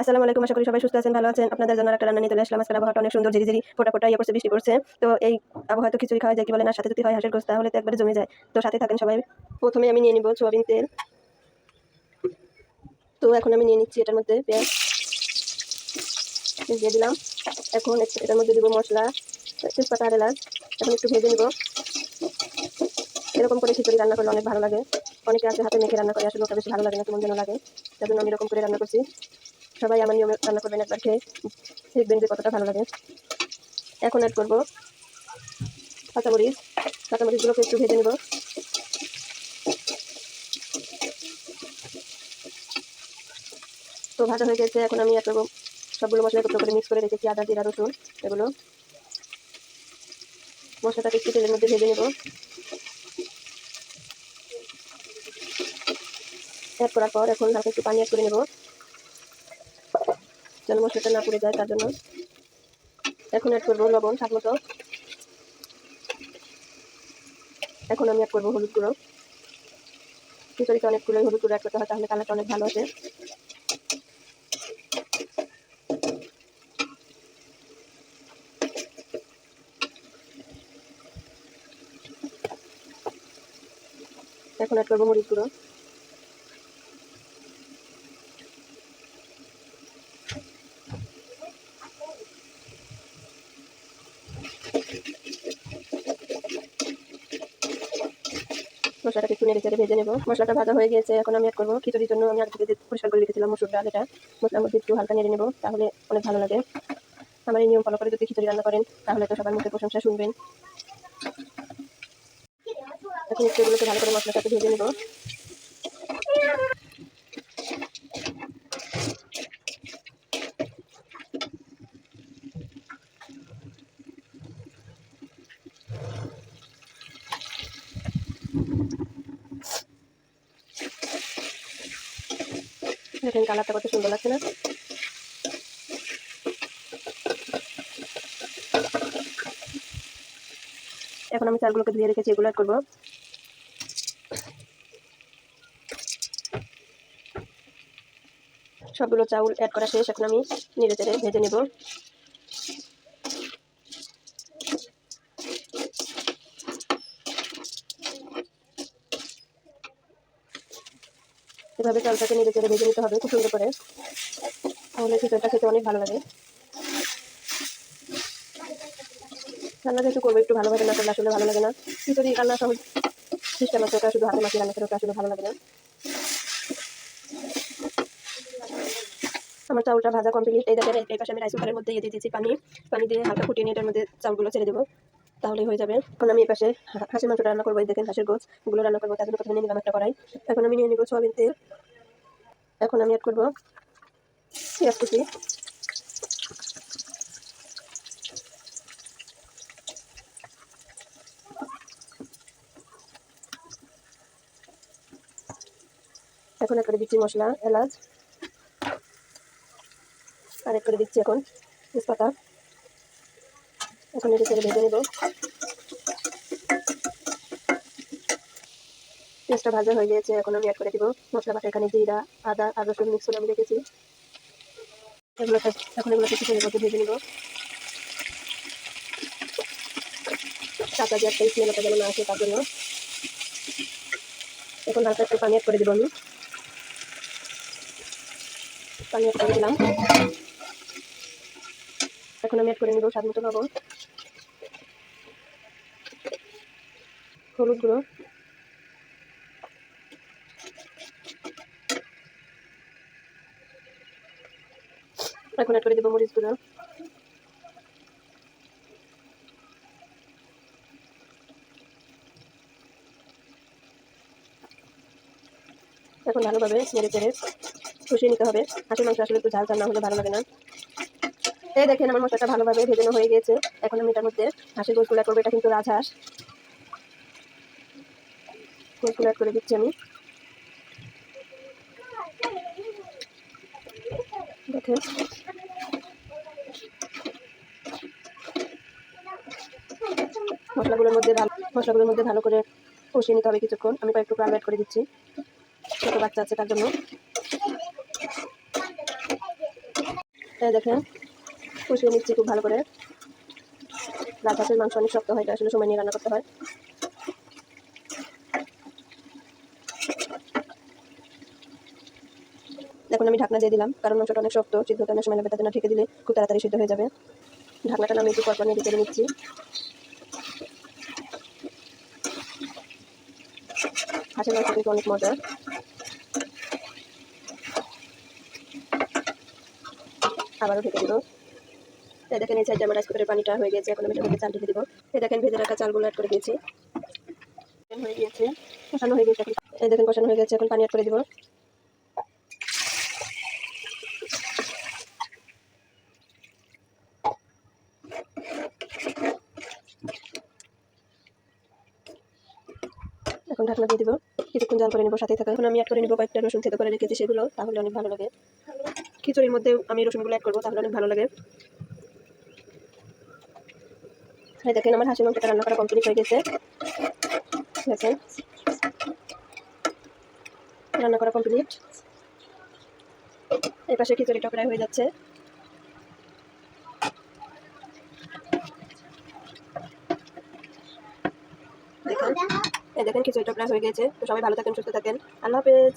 আসসালামু আলাইকুম। আশা করি সবাই সুস্থ আছেন, ভালো আছেন। আপনাদের জন্য একটা রান্না নিয়ে চলে আসলাম। আজকের আবহাওয়াটা অনেক সুন্দর, ঝিরিঝিরি ফোঁটা ফোঁটা পড়ছে, বৃষ্টি পড়ছে। তো এই আবহাওয়া তো খিচুড়ি খাওয়া যায়, কি বলেন? আর সাথে যদি হয় হাঁসের গোশত, তাহলে তো একবারে জমে যায়। তো সাথে থাকেন সবাই। প্রথমে আমি নিয়ে নিব সোয়াবিন তেল। তো এখন আমি নিয়ে নিচ্ছি এটার মধ্যে পেঁয়াজ দিয়ে দিলাম। এখন এটার মধ্যে দিব মশলা, তেজপাতা আর এলাচ। এখন একটু ভেজে নিব। এরকম করে খিচুড়ি রান্না করলে অনেক ভালো লাগে। অনেকে আছে হাতে মেখে রান্না করে, আসলে ওটা বেশি ভালো লাগে না, কেমন যেন লাগে। তার জন্য আমি এরকম করে রান্না করছি। সবাই আমার নিয়মে রান্না করবেন, একবার খেয়ে দেখবেন যে কতটা ভালো লাগে। এখন অ্যাড করবো কাঁচামরিচ। কাঁচামরিচগুলোকে একটু ভেজে নেব। তো ভাজা হয়ে গেছে। এখন আমি অ্যাড করবো সবগুলো মশলা একত্র করে মিক্স করে রেখেছি, আদা, জিরা, রসুন। এগুলো মশলাটাকে একটু তেলের মধ্যে ভেজে নেব। অ্যাড করার পর এখন হালকা একটু পানি অ্যাড করে নেব, যেন মশলাটা না পুড়ে যায়, তার জন্য। এখন অ্যাড করবো লবণ স্বাদ মতো। এখন আমি অ্যাড করবো হলুদ গুঁড়ো। খিচুড়িতে অনেকগুলোই হলুদ গুঁড়ো অ্যাড করতে হয়, তাহলে কালারটা অনেক ভালো আসে। এখন অ্যাড করবো মরিচ গুঁড়ো। মশলাটাকে একটু নেড়ে চেড়ে ভেজে নেব। মশলাটা ভাজা হয়ে গেছে। এখন আমি অ্যাড করবো খিচুড়ির জন্য আমি আগে থেকে পরিষ্কার করে রেখেছিলাম মসুর ডাল। এটা মশলার মধ্যে একটু হালকা নেড়ে নেব, তাহলে অনেক ভালো লাগে। আমার এই নিয়ম ফলো করে যদি খিচুড়ি রান্না করেন, তাহলে তো সবার মুখে প্রশংসা শুনবেন। এখন একটু এগুলোকে ভালো করে মশলার সাথে ভেজে নেব। দেখেন কালারটা কত সুন্দর লাগছে না? এখন আমি চালগুলোকে ধুয়ে রেখেছি, এগুলো অ্যাড করবো। সবগুলো চাউল অ্যাড করা শেষ। এখন আমি নেড়ে চেড়ে ভেজে নেব। এভাবে চালটাকে নেড়ে চেড়ে ভেজে নিতে হবে খুব সুন্দর করে, তাহলে খিচুড়িটা খেতে অনেক ভালো লাগে। রান্না যেহেতু করবো, একটু ভালোভাবে না করলে আসলে ভালো লাগে না। খিচুড়ি রান্না সহজ সিস্টেম আছে, ওটা শুধু হাতে মাখিয়ে রান্না করে ওটা আসলে ভালো লাগে না। আমার চাউলটা ভাজা কমপ্লিট। এই দেখেন, এই পাশে আমি রাইস কুকারের মধ্যে দিয়ে দিয়েছি পানি। পানি দিয়ে হালকা ফুটিয়ে নিয়ে এটার মধ্যে চাউলগুলো ছেড়ে দেবো, তাহলেই হয়ে যাবে। এখন আমি এই পাশে হাঁসের মাংসটা রান্না করবো। এই দেখেন হাঁসের গোছ গুলো রান্না করবো, তার জন্য প্রথমে নিয়ে নিলাম একটা কড়াই। এখন আমি নিয়ে নিবো সয়াবিন তেল। এখন আমি অ্যাড করবো পেঁয়াজ কুচি। এখন অ্যাড করে দিচ্ছি মশলা, এলাচ। আর অ্যাড করে দিচ্ছি এখন তেজপাতা। এখন এটি ছেড়ে ভেজে নেব। পেঁয়াজটা ভাজা হয়ে গিয়েছে। এখন আমি অ্যাড করে দিব মশলা বাটা। এখানে জিরা, আদা আর রসুন মিক্স করে আমি রেখেছি। এখন এগুলোকে তেলের মধ্যে ভেজে নিব। কাঁচা যে একটা স্মেলটা যেন না আসে, তার জন্য। এখন হালকা একটু পানি অ্যাড করে দিব আমি। পানি অ্যাড করে দিলাম। এখন আমি অ্যাড করে নিব স্বাদ মতো লবণ, হলুদ গুঁড়ো, এখন অ্যাড করে দিব মরিচ গুঁড়ো। এখন ভালোভাবে নেড়ে চেড়ে কষিয়ে নিতে হবে। হাঁসের মাংস আসলে একটু ঝাল ঝাল না হলে ভালো লাগে না। এই দেখেন আমার মশলাটা ভালোভাবে ভেজানো হয়ে গেছে। এখন আমি এটার মধ্যে হাঁসের গোশগুলো করবো। এটা কিন্তু রাজহাঁস। গোশগুলো অ্যাড করে দিচ্ছি আমি। দেখেন মশলাগুলোর মধ্যে ভালো করে কষিয়ে নিতে হবে কিছুক্ষণ। আমি কয়েকটু আলু অ্যাড করে দিচ্ছি, ছোটো বাচ্চা আছে তার জন্য। দেখেন কষিয়ে নিচ্ছি খুব ভালো করে। রাজহাঁসের মাংস অনেক শক্ত হয়, এটা আসলে সময় নিয়ে রান্না করতে হয়। এখন আমি ঢাকনা দিয়ে দিলাম, কারণ মাংসটা অনেক শক্ত, সিদ্ধ হতে অনেক সময় লাগবে, তার জন্য ঢেকে দিলে খুব তাড়াতাড়ি সিদ্ধ হয়ে যাবে। ঢাকনাটা নামিয়ে একটু পরপর নিয়ে ঢেকে নিচ্ছি। হাঁসের মাংস কিন্তু অনেক মজা। আবারও ঢেকে দিব। দেখেন এই সাইডে আমার রাইস কুকারের পানিটা হয়ে গেছে, এখন আমি এটার মধ্যে চাল ঢেলে দিব। দেখেন ভেজে রাখা চালগুলো অ্যাড করে দিয়েছি, হয়ে গিয়েছে, কষানো হয়ে গেছে। এই দেখেন কষানো হয়ে গেছে, এখন পানি অ্যাড করে দিব। এখন ঢাকনা দিয়ে দিব, কিছুক্ষণ জাল করে নিব, সাথেই থাকা। এখন আমি অ্যাড করে নিব কয়েকটা রসুন থেতো করে রেখেছি সেগুলো, তাহলে অনেক ভালো লাগে। খিচুড়ির মধ্যে আমি রসুনগুলো অ্যাড করবো, তাহলে অনেক ভালো লাগে। এই দেখেন আমার হাঁসের মাংসটা রান্না করা কমপ্লিট হয়ে গেছে। দেখেন রান্না করা কমপ্লিট। এই পাশে খিচুড়িটা প্রায় হয়ে যাচ্ছে। দেখেন খিচুড়িটা প্রায় হয়ে গেছে। তো সবাই ভালো থাকেন, সুস্থ থাকেন, আল্লাহ হাফেজ।